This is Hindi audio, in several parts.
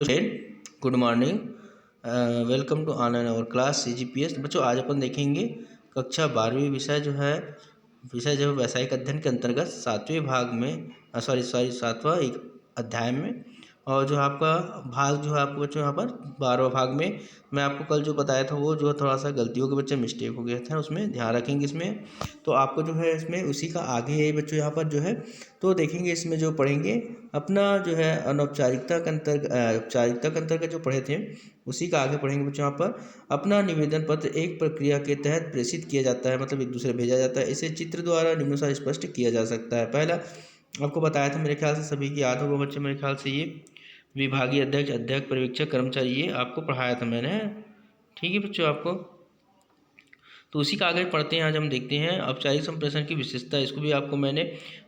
Student good morning. Welcome to online our class CGPS। बच्चों आज अपन देखेंगे कक्षा 12वीं विषय जो वैषयिक अध्ययन के अंतर्गत सातवें भाग में सातवां एक अध्याय में। और जो आपका भाग जो है आपको बच्चों यहाँ पर 12वां भाग में मैं आपको कल जो बताया था वो जो थोड़ा सा गलतियों के बच्चे मिस्टेक हो गया था, उसमें ध्यान रखेंगे। इसमें तो आपको जो है इसमें उसी का आगे है बच्चों यहाँ पर जो है तो देखेंगे। इसमें जो पढ़ेंगे अपना जो है औपचारिकता के अंतर्गत जो पढ़े थे उसी का आगे पढ़ेंगे बच्चों। यहाँ पर अपना निवेदन पत्र एक प्रक्रिया के तहत प्रेषित किया जाता है, मतलब एक दूसरे भेजा जाता है। इसे चित्र द्वारा निम्नानुसार स्पष्ट किया जा सकता है। पहला आपको बताया था, मेरे ख्याल से सभी की याद होगा बच्चे, मेरे ख्याल से ये विभागीय अध्यक्ष, अध्यक्ष, पर्यवेक्षक, कर्मचारी, ये आपको पढ़ाया था मैंने। ठीक है बच्चों, आपको तो उसी का आगे पढ़ते हैं। आज हम देखते हैं औपचारिक संप्रेषण की विशेषता। इसको भी आपको मैंने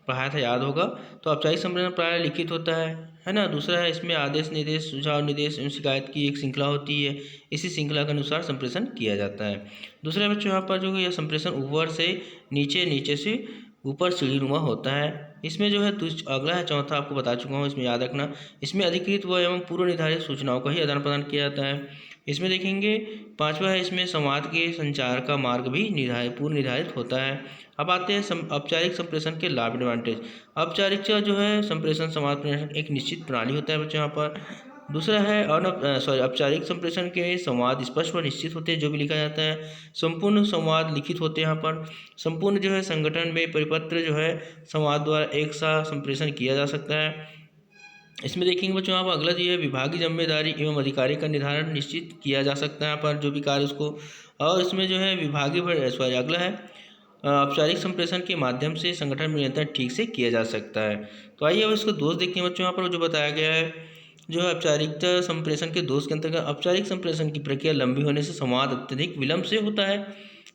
पढ़ाया था, याद होगा। तो औपचारिक संप्रेषण प्रायः लिखित होता है ना। दूसरा है इसमें आदेश, निर्देश, सुझाव, निर्देश एवं शिकायत की एक श्रृंखला होती है। इसी श्रृंखला के अनुसार संप्रेषण किया जाता है। दूसरा बच्चों यहाँ पर जो यह संप्रेषण ऊपर से नीचे, नीचे से ऊपर सीढ़ीनुमा होता है। इसमें जो है अगला है चौथा, आपको बता चुका हूँ, इसमें याद रखना। इसमें अधिकृत व एवं पूर्व निर्धारित सूचनाओं का ही आदान प्रदान किया जाता है। इसमें देखेंगे पांचवा है इसमें संवाद के संचार का मार्ग भी पूर्व निर्धारित होता है। अब आते हैं औपचारिक संप्रेषण के लाभ एडवांटेज। औपचारिक जो है संप्रेषण संवाद प्रेषण एक निश्चित प्रणाली होता है बच्चों यहाँ पर। दूसरा है औपचारिक संप्रेषण के संवाद स्पष्ट व निश्चित होते हैं, जो भी लिखा जाता है। संपूर्ण संवाद लिखित होते हैं यहाँ पर। संपूर्ण जो है संगठन में परिपत्र जो है संवाद द्वारा एक साथ संप्रेषण किया जा सकता है। इसमें देखेंगे बच्चों आप अगला जो है विभागीय जिम्मेदारी एवं अधिकारी का निर्धारण निश्चित किया जा सकता है यहाँ पर, जो भी कार्य उसको। और इसमें जो है अगला है औपचारिक संप्रेषण के माध्यम से संगठन में नियंत्रण ठीक से किया जा सकता है। तो आइए अब इसको दोष देखते हैं बच्चों। यहाँ पर जो बताया गया है जो है औपचारिकता संप्रेषण के दोष के अंतर्गत, औपचारिक संप्रेषण की प्रक्रिया लंबी होने से संवाद अत्यधिक विलंब से होता है,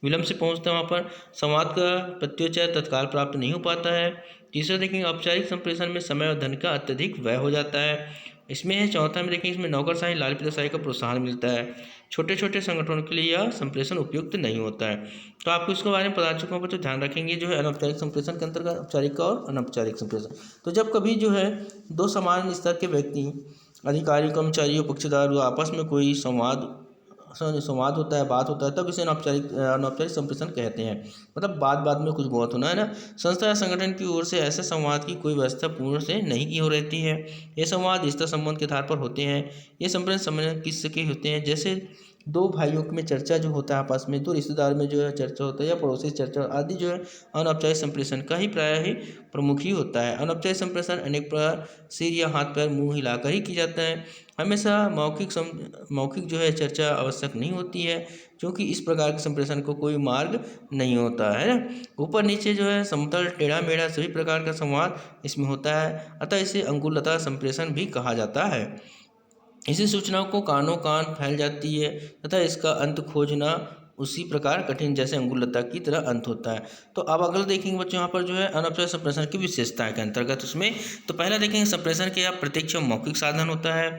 विलंब से पहुंचता है वहाँ पर। संवाद का प्रत्युत्तर तत्काल प्राप्त नहीं हो पाता है। तीसरा देखेंगे औपचारिक संप्रेषण में समय और धन का अत्यधिक व्यय हो जाता है। इसमें है चौथा में देखेंगे इसमें नौकरशाही, लालपीताशाही का प्रोत्साहन मिलता है। छोटे छोटे संगठनों के लिए यह संप्रेषण उपयुक्त नहीं होता है। तो आपको इसके बारे में बता चुका हूँ, तो ध्यान रखेंगे जो है अनौपचारिक संप्रेषण के अंतर्गत औपचारिक और अनौपचारिक संप्रेषण। तो जब कभी जो है दो समान स्तर के व्यक्ति, अधिकारी, कर्मचारियों, पक्षधर आपस में कोई संवाद होता है, बात होता है, तब इसे अनौपचारिक संप्रेषण कहते हैं। मतलब बात में कुछ बहुत होना है ना। संस्था या संगठन की ओर से ऐसे संवाद की कोई व्यवस्था पूर्ण से नहीं की हो रहती है। ये संवाद रिश्ता संबंध के आधार पर होते हैं। ये संप्रेषण समय किसके होते हैं, जैसे दो भाइयों में चर्चा जो होता है आपस में, दो रिश्तेदार में जो है चर्चा होता है, या पड़ोसी चर्चा आदि जो है अनौपचारिक संप्रेषण का ही प्रायः ही प्रमुख ही होता है। अनौपचारिक संप्रेषण अनेक प्रकार सिर या हाथ पैर मुंह हिलाकर ही की जाता है। हमेशा मौखिक जो है चर्चा आवश्यक नहीं होती है, क्योंकि इस प्रकार के संप्रेषण को कोई मार्ग नहीं होता है ना। ऊपर नीचे जो है समतल, टेढ़ा मेढ़ा सभी प्रकार का संवाद इसमें होता है, अतः इसे अंगुलता संप्रेषण भी कहा जाता है। इसी सूचनाओं को कानों कान फैल जाती है तथा इसका अंत खोजना उसी प्रकार कठिन जैसे अंगुलता की तरह अंत होता है। तो अब अगला देखेंगे बच्चों यहाँ पर जो है अनौपचारिक संप्रेषण की विशेषता के अंतर्गत उसमें। तो पहला देखेंगे संप्रेषण के प्रत्यक्ष मौखिक साधन होता है।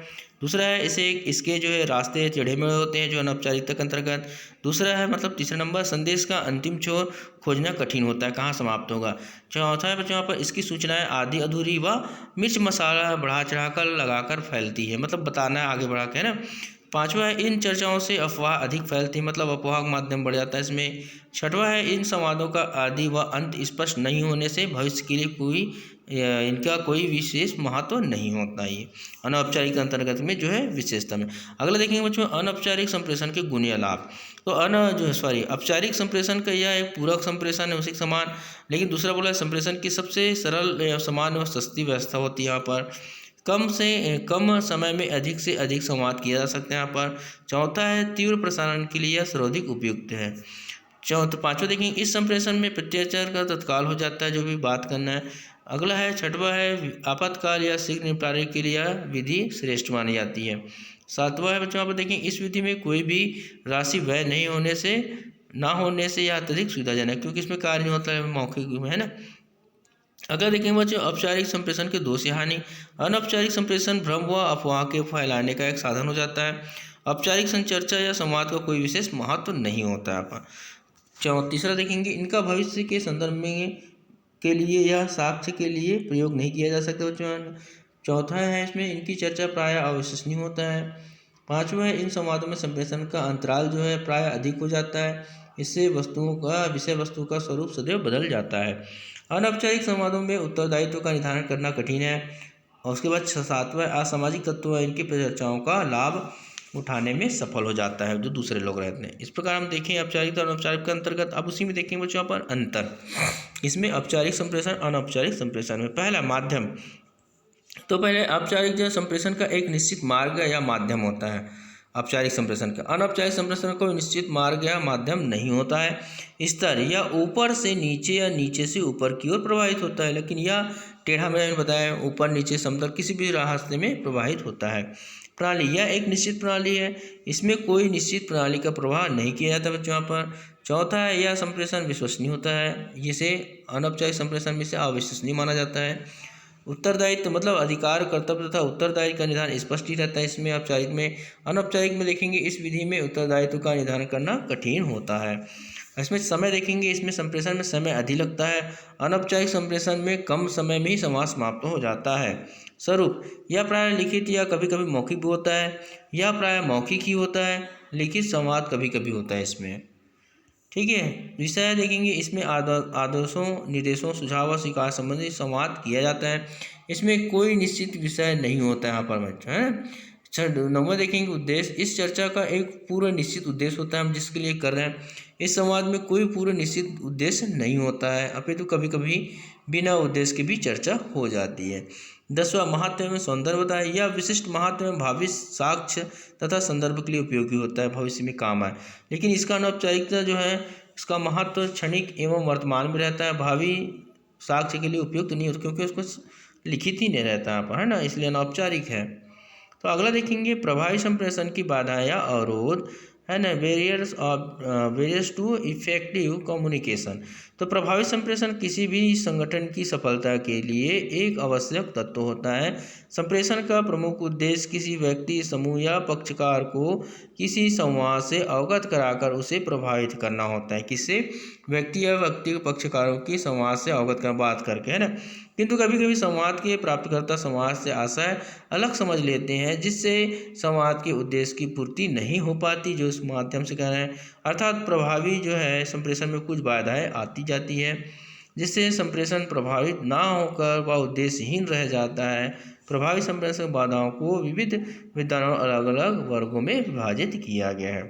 दूसरा है इसके जो है रास्ते टेढ़े मेढ़े होते हैं जो अनौपचारिकता के अंतर्गत। दूसरा है मतलब तीसरा नंबर, संदेश का अंतिम छोर खोजना कठिन होता है, कहाँ समाप्त होगा। चौथा है बच्चों यहाँ पर इसकी सूचनाएं आधी अधूरी व मिर्च मसाला बढ़ा चढ़ाकर लगाकर फैलती है, मतलब बताना है आगे बढ़ा के, है ना। पांचवा है इन चर्चाओं से अफवाह अधिक फैलती है, मतलब अफवाह का माध्यम बढ़ जाता है इसमें। छठवां है इन संवादों का आदि व अंत स्पष्ट नहीं होने से भविष्य के लिए इनका कोई विशेष महत्व नहीं होता। ये अनौपचारिक अंतर्गत में जो है विशेषता में। अगला देखेंगे बच्चों अनौपचारिक संप्रेषण के गुण या लाभ। तो औपचारिक संप्रेषण का यह एक पूरक संप्रेषण है उसी के समान, लेकिन दूसरा बोला संप्रेषण की सबसे सरल, समान व सस्ती व्यवस्था होती है यहाँ पर। कम से कम समय में अधिक से अधिक संवाद किया जा सकता है यहाँ पर। चौथा है तीव्र प्रसारण के लिए यह सर्वाधिक उपयुक्त है। पांचवा देखेंगे इस संप्रेषण में प्रत्युत्तर का तत्काल हो जाता है, जो भी बात करना है। अगला है छठवा है आपातकाल या शीघ्र निपटारे के लिए विधि श्रेष्ठ मानी जाती है। सातवां है बच्चों यहाँ पर देखें इस विधि में कोई भी राशि व्यय नहीं होने से यह अत्यधिक सुविधाजनक, क्योंकि इसमें कार्य नहीं होता है मौखिक में, है ना। अगर देखेंगे बच्चों औपचारिक संप्रेषण के दोष या हानि। अनौपचारिक संप्रेषण भ्रम व अफवाह के फैलाने का एक साधन हो जाता है। औपचारिक संचर्चा या संवाद का कोई विशेष महत्व नहीं होता है। तीसरा देखेंगे इनका भविष्य के संदर्भ में के लिए या साक्ष्य के लिए प्रयोग नहीं किया जा सकता बच्चों। चौथा है इसमें इनकी चर्चा प्रायः अविश्वसनीय होता है। पाँचवा है इन संवादों में संप्रेषण का अंतराल जो है प्रायः अधिक हो जाता है। इससे विषय वस्तु का स्वरूप सदैव बदल जाता है। अनौपचारिक संवादों में उत्तरदायित्व का निर्धारण करना कठिन है। और उसके बाद सातवां असामाजिक तत्व इनकी चर्चाओं का लाभ उठाने में सफल हो जाता है जो दूसरे लोग रहते हैं। इस प्रकार हम देखें औपचारिक और अनौपचारिक के अंतर्गत। अब उसी में देखेंगे बच्चों यहाँ पर अंतर इसमें औपचारिक संप्रेषण अनौपचारिक संप्रेषण में। पहला माध्यम, तो पहले औपचारिक जो संप्रेषण का एक निश्चित मार्ग या माध्यम होता है औपचारिक संप्रेषण का। अनौपचारिक संप्रेषण का कोई निश्चित मार्ग या माध्यम नहीं होता है। स्तर या ऊपर से नीचे या नीचे से ऊपर की ओर प्रवाहित होता है, लेकिन यह टेढ़ा मैंने बताया ऊपर नीचे समतल किसी भी रास्ते में प्रवाहित होता है। प्रणाली, यह एक निश्चित प्रणाली है, इसमें कोई निश्चित प्रणाली का प्रवाह नहीं किया जाता बच्चों यहाँ पर। चौथा है यह संप्रेषण विश्वसनीय होता है, जिसे अनौपचारिक संप्रेषण में से अविश्वसनीय माना जाता है। उत्तरदायित्व मतलब अधिकार कर्तव्य तथा उत्तरदायित्व का निर्धारण स्पष्ट ही रहता है इसमें औपचारिक में। अनौपचारिक में देखेंगे इस विधि में उत्तरदायित्व का निर्धारण करना कठिन होता है। इसमें समय देखेंगे, इसमें संप्रेषण में समय अधिक लगता है। अनौपचारिक संप्रेषण में कम समय में ही संवाद समाप्त हो जाता है। स्वरूप, यह प्रायः लिखित या कभी कभी मौखिक भी होता है। यह प्रायः मौखिक ही होता है, लिखित संवाद कभी कभी होता है इसमें। ठीक है, विषय देखेंगे इसमें आदेशों निर्देशों सुझाव और शिकायत संबंधी संवाद किया जाता है। इसमें कोई निश्चित विषय नहीं होता है यहाँ पर बच्चों है। नंबर देखेंगे उद्देश्य, इस चर्चा का एक पूर्व निश्चित उद्देश्य होता है हम जिसके लिए कर रहे हैं। इस संवाद में कोई पूर्व निश्चित उद्देश्य नहीं होता है, अपितु कभी कभी बिना उद्देश्य की भी चर्चा हो जाती है। 10वां महात्म्य में सौंदर्य बताया, यह विशिष्ट महात्म्य में भावी साक्ष्य तथा संदर्भ के लिए उपयोगी होता है, भविष्य में काम आए। लेकिन इसका अनौपचारिकता जो है इसका महत्व क्षणिक एवं वर्तमान में रहता है, भावी साक्ष्य के लिए उपयुक्त नहीं होता क्योंकि उसको लिखित ही नहीं रहता यहाँ पर है ना, इसलिए अनौपचारिक है। तो अगला देखेंगे प्रभावी संप्रेषण की बाधाएं या अवरोध है ना, बैरियर्स टू इफेक्टिव कम्युनिकेशन। तो प्रभावी संप्रेषण किसी भी संगठन की सफलता के लिए एक आवश्यक तत्व होता है। संप्रेषण का प्रमुख उद्देश्य किसी व्यक्ति समूह या पक्षकार को किसी संवाद से अवगत कराकर उसे प्रभावित करना होता है। किससे? व्यक्ति या व्यक्ति पक्षकारों की संवाद से अवगत कर बात करके है ना। किंतु कभी कभी संवाद के प्राप्तकर्ता समाज से आशय अलग समझ लेते हैं, जिससे संवाद के उद्देश्य की पूर्ति नहीं हो पाती जो इस माध्यम से कह रहे हैं। अर्थात प्रभावी जो है संप्रेषण में कुछ बाधाएं आती जाती है, जिससे संप्रेषण प्रभावित ना होकर वह उद्देश्यहीन रह जाता है। प्रभावी संप्रेषण बाधाओं को विविध विद्वानों अलग अलग वर्गों में विभाजित किया गया है।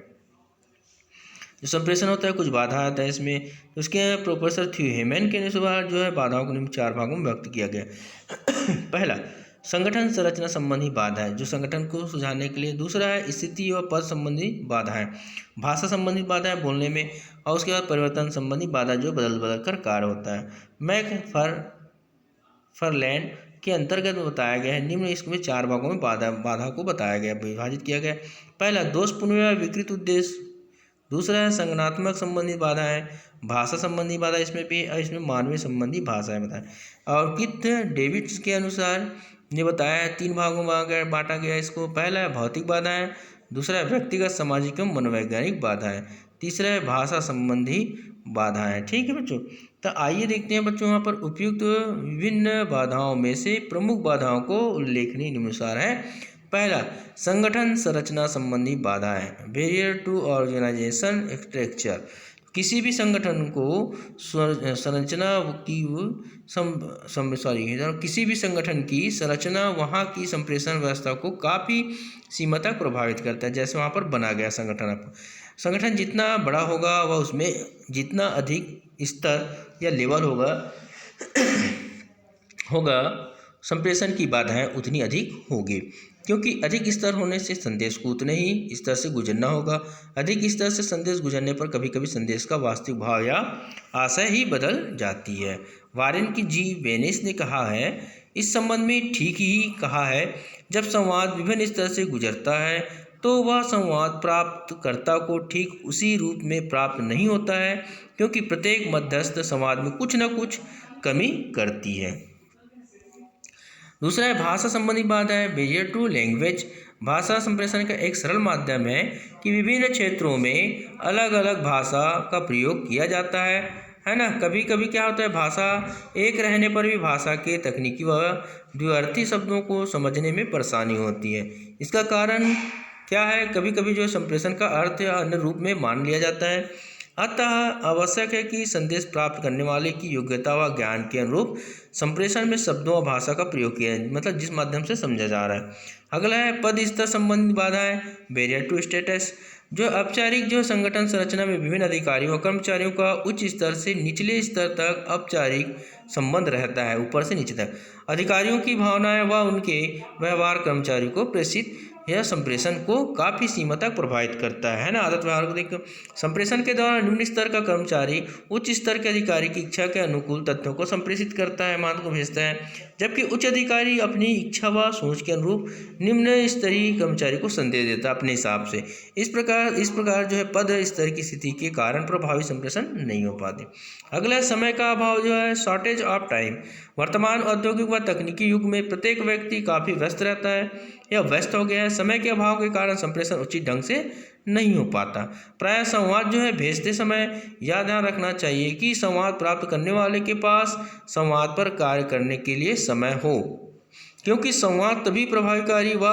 जो संप्रेषण होता है कुछ बाधा आता है इसमें, तो उसके प्रोफेसर थ्यूहेमन के अनुसार जो है बाधाओं को निम्न 4 भागों में व्यक्त किया गया। पहला संगठन संरचना संबंधी बाधा है जो संगठन को सुझाने के लिए। दूसरा है स्थिति व पद संबंधी बाधा है, भाषा संबंधी बाधा है बोलने में। और उसके बाद परिवर्तन संबंधी बाधा जो बदल बदल कर कार्य होता है। मैकफरलैंड के अंतर्गत बताया गया है। निम्न इसमें 4 भागों में बाधा को बताया गया, विभाजित किया गया। पहला दोषपूर्ण या विकृत उद्देश्य। दूसरा है संगठनात्मक संबंधी बाधा है, भाषा संबंधी बाधा इसमें भी, और इसमें मानवीय संबंधी भाषा है बताएं। और किथ डेविड्स के अनुसार ये बताया है 3 भागों में बांटा गया इसको। पहला है भौतिक बाधा है, दूसरा है व्यक्तिगत सामाजिक एवं मनोवैज्ञानिक बाधा है, तीसरा है भाषा संबंधी बाधा है। ठीक है बच्चों, तो आइए देखते हैं बच्चों यहाँ पर उपयुक्त विभिन्न बाधाओं में से प्रमुख बाधाओं को उल्लेखनीय निम्नानुसार है। पहला संगठन संरचना संबंधी बाधा है, बैरियर टू ऑर्गेनाइजेशन स्ट्रक्चर। किसी भी संगठन को संरचना की किसी भी संगठन की संरचना वहाँ की संप्रेषण व्यवस्था को काफ़ी सीमा तक प्रभावित करता है। जैसे वहाँ पर बना गया संगठन जितना बड़ा होगा वह उसमें जितना अधिक स्तर या लेवल होगा संप्रेषण की बाधाएं उतनी अधिक होगी, क्योंकि अधिक स्तर होने से संदेश को उतने ही स्तर से गुजरना होगा। अधिक स्तर से संदेश गुजरने पर कभी कभी संदेश का वास्तविक भाव या आशय ही बदल जाती है। वारेन की जी वेनिस ने कहा है, इस संबंध में ठीक ही कहा है, जब संवाद विभिन्न स्तर से गुजरता है तो वह संवाद प्राप्तकर्ता को ठीक उसी रूप में प्राप्त नहीं होता है, क्योंकि प्रत्येक मध्यस्थ संवाद में कुछ न कुछ कमी करती है। दूसरा है भाषा संबंधी बाधा है, बैरियर टू लैंग्वेज। भाषा संप्रेषण का एक सरल माध्यम है कि विभिन्न क्षेत्रों में अलग अलग भाषा का प्रयोग किया जाता है है ना। कभी कभी क्या होता है, भाषा एक रहने पर भी भाषा के तकनीकी व द्व्यर्थी शब्दों को समझने में परेशानी होती है। इसका कारण क्या है, कभी कभी जो संप्रेषण का अर्थ या अन्य रूप में मान लिया जाता है। अतः आवश्यक है कि संदेश प्राप्त करने वाले की योग्यता व ज्ञान के अनुरूप संप्रेषण में शब्दों व भाषा का प्रयोग किया जाए, मतलब जिस माध्यम से समझा जा रहा है। अगला है पद स्तर संबंधी बाधाएं, बैरियर टू स्टेटस। जो औपचारिक जो संगठन संरचना में विभिन्न अधिकारियों और कर्मचारियों का उच्च स्तर से निचले स्तर तक औपचारिक संबंध रहता है, ऊपर से नीचे तक। अधिकारियों की भावनाएं व उनके व्यवहार कर्मचारियों को प्रेषित यह संप्रेषण को काफ़ी सीमा तक प्रभावित करता है ना। आदत व्यवहार को देखो, संप्रेषण के दौरान निम्न स्तर का कर्मचारी उच्च स्तर के अधिकारी की इच्छा के अनुकूल तथ्यों को संप्रेषित करता है, मान को भेजता है, जबकि उच्च अधिकारी अपनी इच्छा व सोच के अनुरूप निम्न स्तरीय कर्मचारी को संदेश देता है अपने हिसाब से। इस प्रकार जो है पद स्तर की स्थिति के कारण प्रभावी संप्रेषण नहीं हो पाते। अगला समय का अभाव जो है, शॉर्टेज ऑफ टाइम। वर्तमान औद्योगिक व तकनीकी युग में प्रत्येक व्यक्ति काफ़ी व्यस्त रहता है या व्यस्त हो गया है। समय के अभाव के कारण संप्रेषण उचित ढंग से नहीं हो पाता। प्रायः संवाद जो है भेजते समय यह ध्यान रखना चाहिए कि संवाद प्राप्त करने वाले के पास संवाद पर कार्य करने के लिए समय हो, क्योंकि संवाद तभी प्रभावकारी व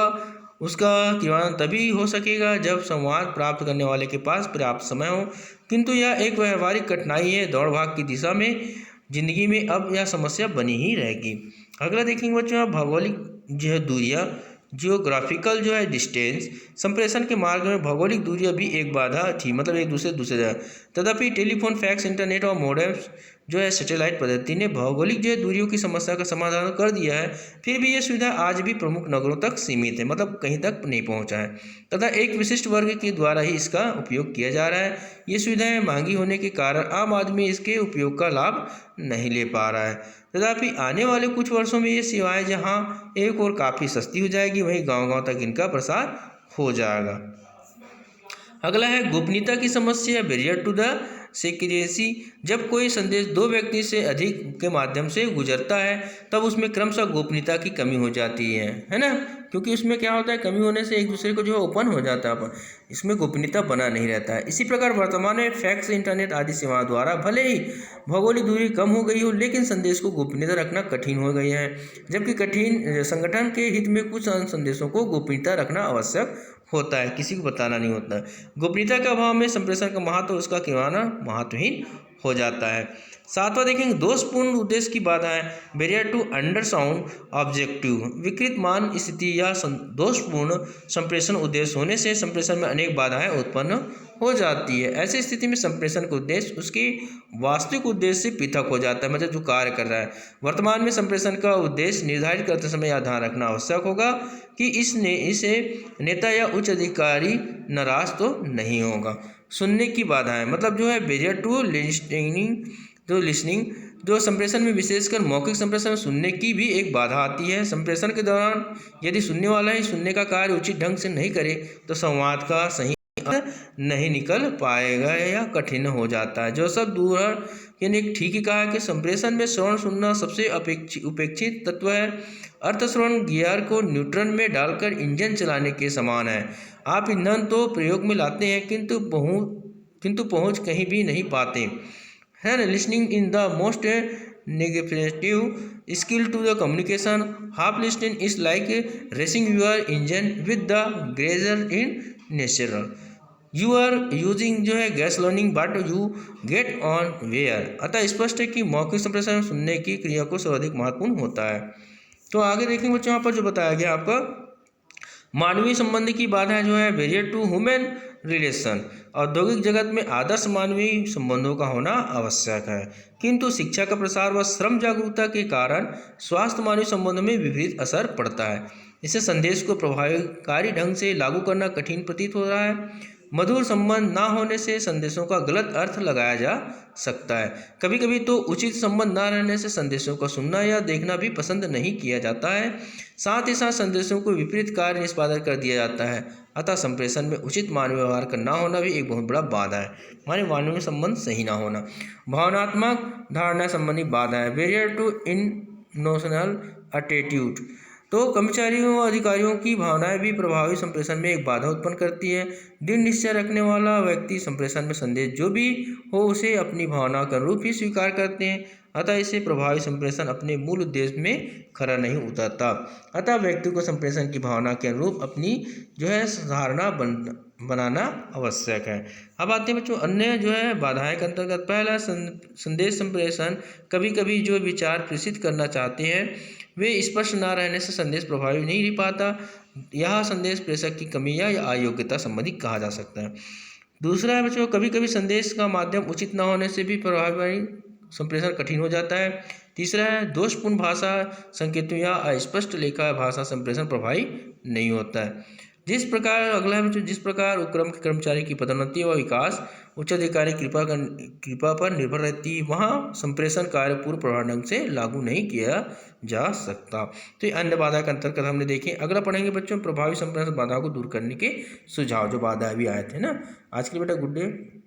उसका क्रियान्वयन तभी हो सकेगा जब संवाद प्राप्त करने वाले के पास पर्याप्त समय हो। किंतु यह एक व्यवहारिक कठिनाई है, दौड़ भाग की दिशा में जिंदगी में अब यह समस्या बनी ही रहेगी। अगला देखेंगे बच्चों, भौगोलिक जो है दूरियाँ, जियोग्राफिकल जो है डिस्टेंस। संप्रेषण के मार्ग में भौगोलिक दूरियाँ भी एक बाधा थी, मतलब एक दूसरे जगह। तथापि टेलीफोन, फैक्स, इंटरनेट और मॉडेम्स जो है सैटेलाइट पद्धति ने भौगोलिक जो है दूरियों की समस्या का समाधान कर दिया है। फिर भी यह सुविधा आज भी प्रमुख नगरों तक सीमित है, मतलब कहीं तक नहीं पहुंचा है, तथा एक विशिष्ट वर्ग के द्वारा ही इसका उपयोग किया जा रहा है। ये सुविधाएं महंगी होने के कारण आम आदमी इसके उपयोग का लाभ नहीं ले पा रहा है। तथापि आने वाले कुछ वर्षों में ये सेवाएं जहां एक और काफ़ी सस्ती हो जाएगी, वहीं गांव-गांव तक इनका प्रसार हो जाएगा। अगला है गोपनीयता की समस्या, बैरियर टू द सीक्रेसी। जब कोई संदेश दो व्यक्ति से अधिक के माध्यम से गुजरता है तब उसमें क्रमशः गोपनीयता की कमी हो जाती है ना, क्योंकि उसमें क्या होता है, कमी होने से एक दूसरे को जो है ओपन हो जाता है, अपन इसमें गोपनीयता बना नहीं रहता है। इसी प्रकार वर्तमान में फैक्स, इंटरनेट आदि सेवाओं द्वारा भले ही भौगोलिक दूरी कम हो गई हो, लेकिन संदेश को गोपनीयता रखना कठिन हो गया है, जबकि कठिन संगठन के हित में कुछ संदेशों को गोपनीयता रखना आवश्यक होता है, किसी को बताना नहीं होता है। गोपनीयता के अभाव में संप्रेषण का महत्व, उसका क्रियान्वयन महत्वहीन हो जाता है। सातवां देखेंगे, दोषपूर्ण उद्देश्य की बाधाएं, बैरियर टू अंडरसाउंड ऑब्जेक्टिव। विकृत मान स्थिति या दोषपूर्ण संप्रेषण उद्देश्य होने से संप्रेषण में अनेक बाधाएं उत्पन्न हो जाती है। ऐसी स्थिति में संप्रेषण का उद्देश्य उसके वास्तविक उद्देश्य से पृथक हो जाता है, मतलब जो कार्य कर रहा है। वर्तमान में संप्रेषण का उद्देश्य निर्धारित करते समय यह ध्यान रखना आवश्यक होगा कि इसे नेता या उच्च अधिकारी नाराज तो नहीं होगा। सुनने की बाधाएं, मतलब जो है बैरियर टू लिसनिंग, जो संप्रेषण में विशेषकर मौखिक संप्रेषण में सुनने की भी एक बाधा आती है। संप्रेषण के दौरान यदि सुनने वाला ही सुनने का कार्य उचित ढंग से नहीं करे तो संवाद का सही नहीं निकल पाएगा या कठिन हो जाता है। जो सब दूर यानी ठीक ही कहा है कि संप्रेषण में श्रवण सुनना सबसे उपेक्षित तत्व है। अर्थश्रवण गियर को न्यूट्रल में डालकर इंजन चलाने के समान है। आप ईंधन तो प्रयोग में लाते हैं किंतु पहुंच कहीं भी नहीं पाते है ना। Listening in the most negative skill to the communication. Half listening is like racing your engine with the gears in natural. You are using जो है gasoline but you get nowhere. अतः स्पष्ट है कि मौखिक संप्रेषण सुनने की क्रिया को सर्वाधिक महत्वपूर्ण होता है। तो आगे देखेंगे बच्चों, यहाँ पर जो बताया गया आपका मानवीय संबंध की बाधा जो है, बैरियर टू ह्यूमन रिलेशन। औद्योगिक जगत में आदर्श मानवीय संबंधों का होना आवश्यक है, किंतु शिक्षा का प्रसार व श्रम जागरूकता के कारण स्वास्थ्य मानवीय संबंधों में विपरीत असर पड़ता है। इससे संदेश को प्रभावकारी ढंग से लागू करना कठिन प्रतीत हो रहा है। मधुर संबंध ना होने से संदेशों का गलत अर्थ लगाया जा सकता है। कभी कभी तो उचित संबंध ना रहने से संदेशों को सुनना या देखना भी पसंद नहीं किया जाता है। साथ ही साथ संदेशों को विपरीत कार्य निष्पादन कर दिया जाता है। अतः संप्रेषण में उचित मानवीय व्यवहार का ना होना भी एक बहुत बड़ा बाधा है, माने मानवीय संबंध सही ना होना। भावनात्मक धारणा संबंधी बाधा है, बैरियर टू इमोशनल एटीट्यूड। तो कर्मचारियों व अधिकारियों की भावनाएं भी प्रभावी संप्रेषण में एक बाधा उत्पन्न करती है। दृढ़ निश्चय रखने वाला व्यक्ति संप्रेषण में संदेश जो भी हो उसे अपनी भावना के अनुरूप ही स्वीकार करते हैं, अतः इसे प्रभावी संप्रेषण अपने मूल उद्देश्य में खरा नहीं उतरता। अतः व्यक्ति को संप्रेषण की भावना के अनुरूप अपनी जो है धारणा बनाना आवश्यक है। अब आते हैं बच्चों अन्य जो है बाधाएं के अंतर्गत। पहला, संदेश संप्रेषण कभी कभी जो विचार प्रेषित करना चाहते हैं वे स्पष्ट न रहने से संदेश प्रभावी नहीं रह पाता। यह संदेश प्रेषक की कमी या अयोग्यता संबंधी कहा जा सकता है। दूसरा है बच्चों, कभी कभी संदेश का माध्यम उचित न होने से भी प्रभावी संप्रेषण कठिन हो जाता है। तीसरा है, दोषपूर्ण भाषा संकेतों या अस्पष्ट लेखा भाषा संप्रेषण प्रभावी नहीं होता है। जिस प्रकार उपक्रम के कर्मचारी की पदोन्नति व विकास उच्च अधिकारी कृपा पर निर्भर रहती है, वहाँ संप्रेषण कार्य पूर्व प्रभावी ढंग से लागू नहीं किया जा सकता। तो ये अन्य बाधा के अंतर्गत हमने देखे। अगला पढ़ेंगे बच्चों प्रभावी संप्रेषण बाधा को दूर करने के सुझाव, जो बाधा भी आए थे ना। आज के लिए बेटा गुड डे।